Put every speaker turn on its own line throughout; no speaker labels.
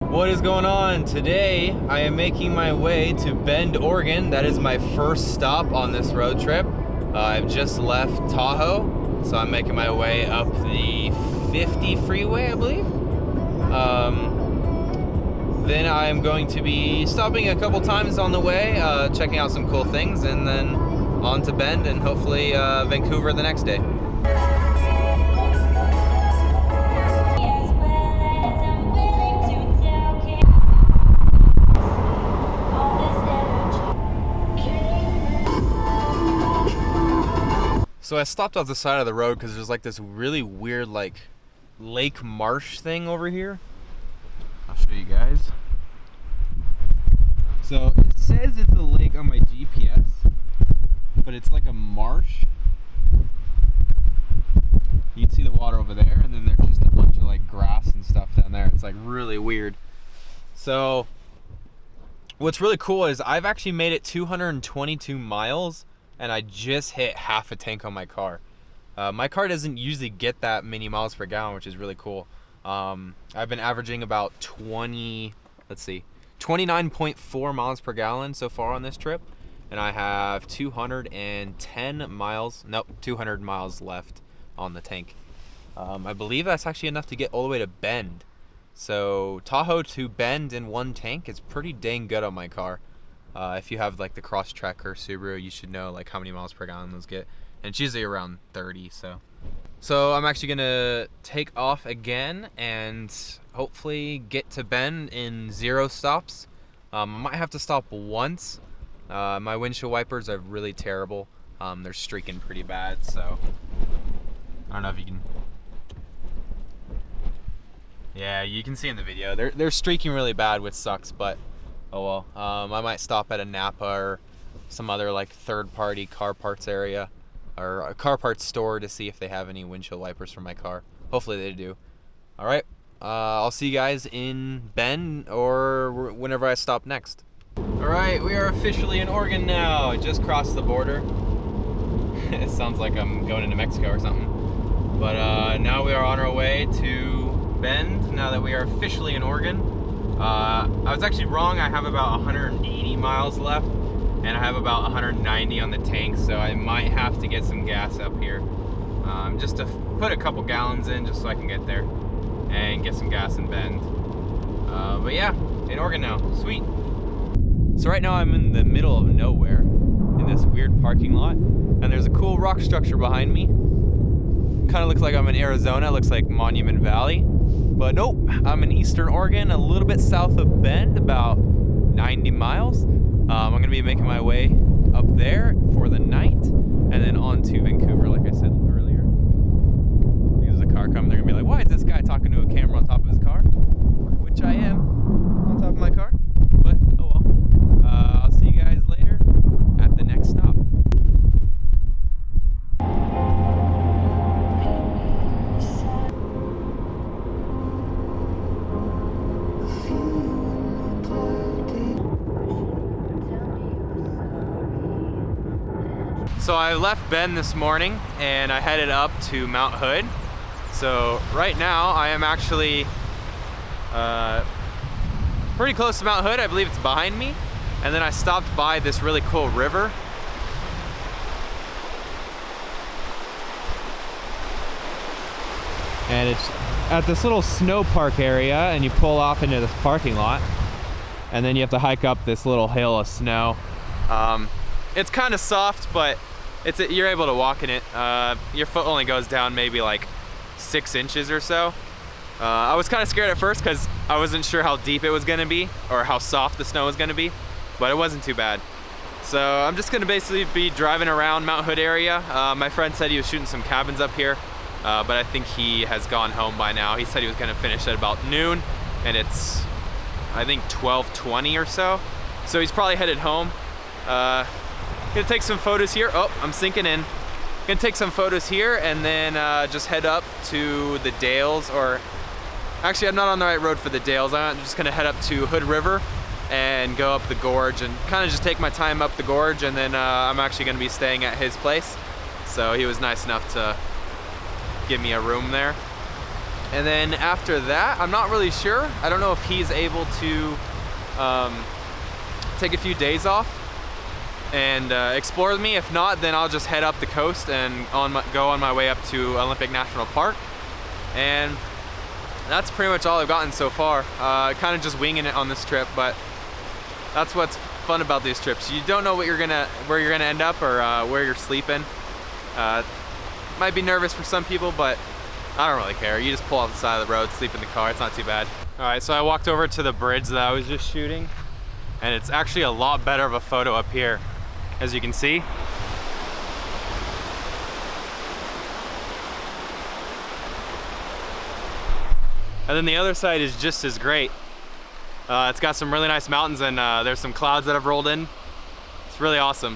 What is going on? Today I am making my way to Bend, Oregon. That is my first stop on this road trip. I've just left Tahoe, so I'm making my way up the 50 freeway, I believe. Then I'm going to be stopping a couple times on the way, checking out some cool things, and then on to Bend and hopefully Vancouver the next day. So I stopped off the side of the road because there's like this really weird like lake marsh thing over here. I'll show you guys. So it says it's a lake on my GPS, but it's like a marsh. You can see the water over there, and then there's just a bunch of like grass and stuff down there. It's like really weird. So what's really cool is I've actually made it 222 miles and I just hit half a tank on my car. My car doesn't usually get that many miles per gallon, which is really cool. I've been averaging about 29.4 miles per gallon so far on this trip, and I have 200 miles left on the tank. I believe that's actually enough to get all the way to Bend. So Tahoe to Bend in one tank is pretty dang good on my car. If you have like the Crosstrek or Subaru, you should know like how many miles per gallon those get, and it's usually around 30. So I'm actually gonna take off again and hopefully get to Bend in 0 stops. I might have to stop once. My windshield wipers are really terrible. They're streaking pretty bad, so I don't know if you can. Yeah, you can see in the video they're streaking really bad, which sucks, but oh well. I might stop at a Napa or some other like third-party car parts area or a car parts store to see if they have any windshield wipers for my car. Hopefully they do. All right, I'll see you guys in Bend or whenever I stop next. All right, we are officially in Oregon now. I just crossed the border. It sounds like I'm going into Mexico or something. But now we are on our way to Bend now that we are officially in Oregon. I was actually wrong. I have about 180 miles left, and I have about 190 on the tank, so I might have to get some gas up here, just to put a couple gallons in, just so I can get there and get some gas in Bend. But yeah, in Oregon now. Sweet. So right now I'm in the middle of nowhere in this weird parking lot, and there's a cool rock structure behind me. Kind of looks like I'm in Arizona. It looks like Monument Valley. But nope, I'm in Eastern Oregon, a little bit south of Bend, about 90 miles. I'm gonna be making my way up there for the night and then on to Vancouver, like I said earlier. There's a car coming, they're gonna be like, why is this guy talking to a camera on top of his car? Which I am, on top of my car, but oh well. I'll see you guys later at the next stop. So I left Bend this morning and I headed up to Mount Hood. So right now I am actually pretty close to Mount Hood. I believe it's behind me. And then I stopped by this really cool river. And it's at this little snow park area, and you pull off into this parking lot. And then you have to hike up this little hill of snow. It's kind of soft, but you're able to walk in it. Your foot only goes down maybe like 6 inches or so. I was kind of scared at first because I wasn't sure how deep it was gonna be or how soft the snow was gonna be, but it wasn't too bad. So I'm just gonna basically be driving around Mount Hood area. My friend said he was shooting some cabins up here, but I think he has gone home by now. He said he was gonna finish at about noon, and it's, I think, 12:20 or so. So he's probably headed home. Gonna take some photos here. Oh, I'm sinking in. Gonna take some photos here and then just head up to the Dales, or actually I'm not on the right road for the Dales. I'm just gonna head up to Hood River and go up the gorge and kind of just take my time up the gorge, and then I'm actually gonna be staying at his place. So he was nice enough to give me a room there. And then after that, I'm not really sure. I don't know if he's able to take a few days off and explore with me. If not, then I'll just head up the coast and go on my way up to Olympic National Park. And that's pretty much all I've gotten so far. Kind of just winging it on this trip, but that's what's fun about these trips. You don't know where you're gonna end up or where you're sleeping. Might be nervous for some people, but I don't really care. You just pull off the side of the road, sleep in the car, it's not too bad. All right, so I walked over to the bridge that I was just shooting, and it's actually a lot better of a photo up here, as you can see. And then the other side is just as great. It's got some really nice mountains, and there's some clouds that have rolled in. It's really awesome.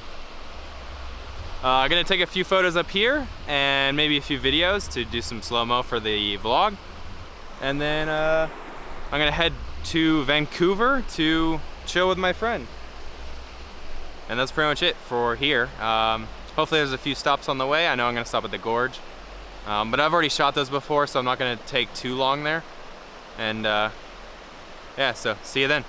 I'm gonna take a few photos up here and maybe a few videos to do some slow-mo for the vlog. And then I'm gonna head to Vancouver to chill with my friend. And that's pretty much it for here. Hopefully there's a few stops on the way. I know I'm gonna stop at the gorge. But I've already shot those before, so I'm not gonna take too long there. And yeah, so see you then.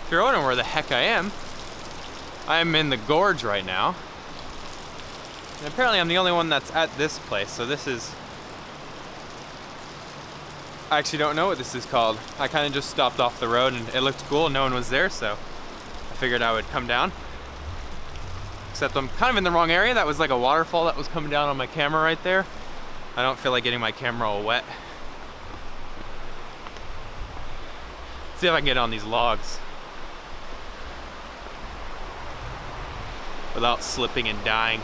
If you're wondering where the heck I am in the gorge right now. And apparently I'm the only one that's at this place, so this is... I actually don't know what this is called. I kind of just stopped off the road and it looked cool, no one was there, so I figured I would come down. Except I'm kind of in the wrong area. That was like a waterfall that was coming down on my camera right there. I don't feel like getting my camera all wet. Let's see if I can get on these logs without slipping and dying.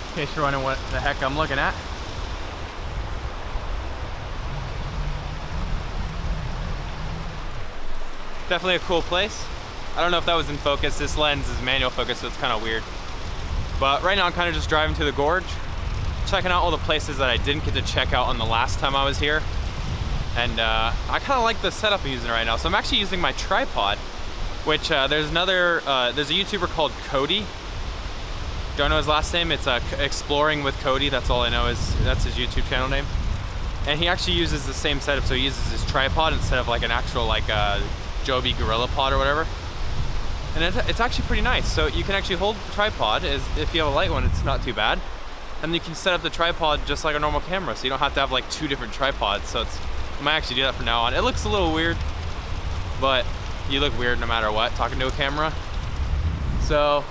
In case you're wondering what the heck I'm looking at. Definitely a cool place. I don't know if that was in focus. This lens is manual focus, so it's kind of weird. But right now I'm kind of just driving to the gorge, checking out all the places that I didn't get to check out on the last time I was here. And I kind of like the setup I'm using right now. So I'm actually using my tripod, which there's a YouTuber called Cody. Don't know his last name. It's Exploring with Cody. That's all I know, that's his YouTube channel name. And he actually uses the same setup. So he uses his tripod instead of like an actual like Joby Gorilla Pod or whatever. And it's actually pretty nice. So you can actually hold the tripod. If you have a light one, it's not too bad. And you can set up the tripod just like a normal camera, so you don't have to have like 2 different tripods. So I might actually do that from now on. It looks a little weird, but you look weird no matter what, talking to a camera. So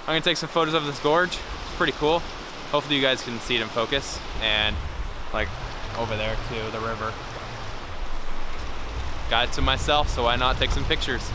I'm gonna take some photos of this gorge. It's pretty cool. Hopefully you guys can see it in focus, and like over there to the river. Got it to myself, so why not take some pictures?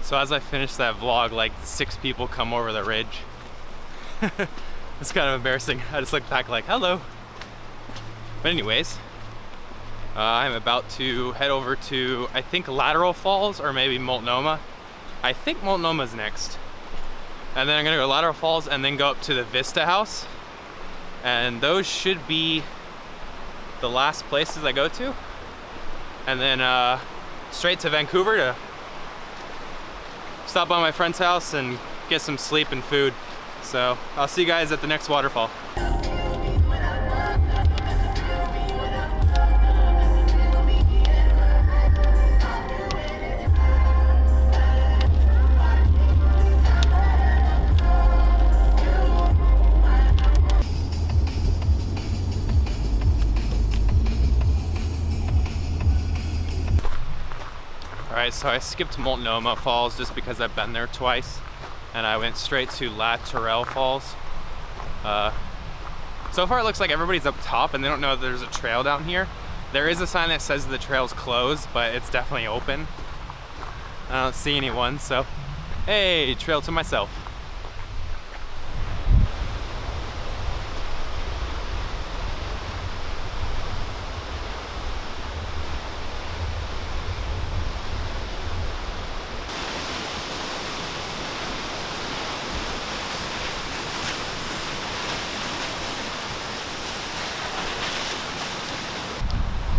So as I finish that vlog, like 6 people come over the ridge. It's kind of embarrassing. I just look back like, hello. But anyways, I'm about to head over to, I think, Lateral Falls or maybe Multnomah. I think Multnomah's next. And then I'm gonna go to Lateral Falls and then go up to the Vista House. And those should be the last places I go to. and then straight to Vancouver to stop by my friend's house and get some sleep and food. So I'll see you guys at the next waterfall. Alright, so I skipped Multnomah Falls just because I've been there twice, and I went straight to La Tourelle Falls. So far it looks like everybody's up top and they don't know that there's a trail down here. There is a sign that says the trail's closed, but it's definitely open. I don't see anyone, so hey, trail to myself.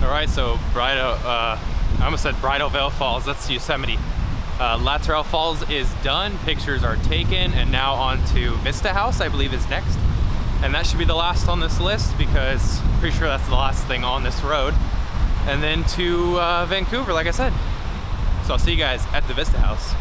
Alright, so I almost said Bridal Veil Falls, that's Yosemite. La Tourelle Falls is done, pictures are taken, and now on to Vista House, I believe is next. And that should be the last on this list because I'm pretty sure that's the last thing on this road. And then to Vancouver, like I said. So I'll see you guys at the Vista House.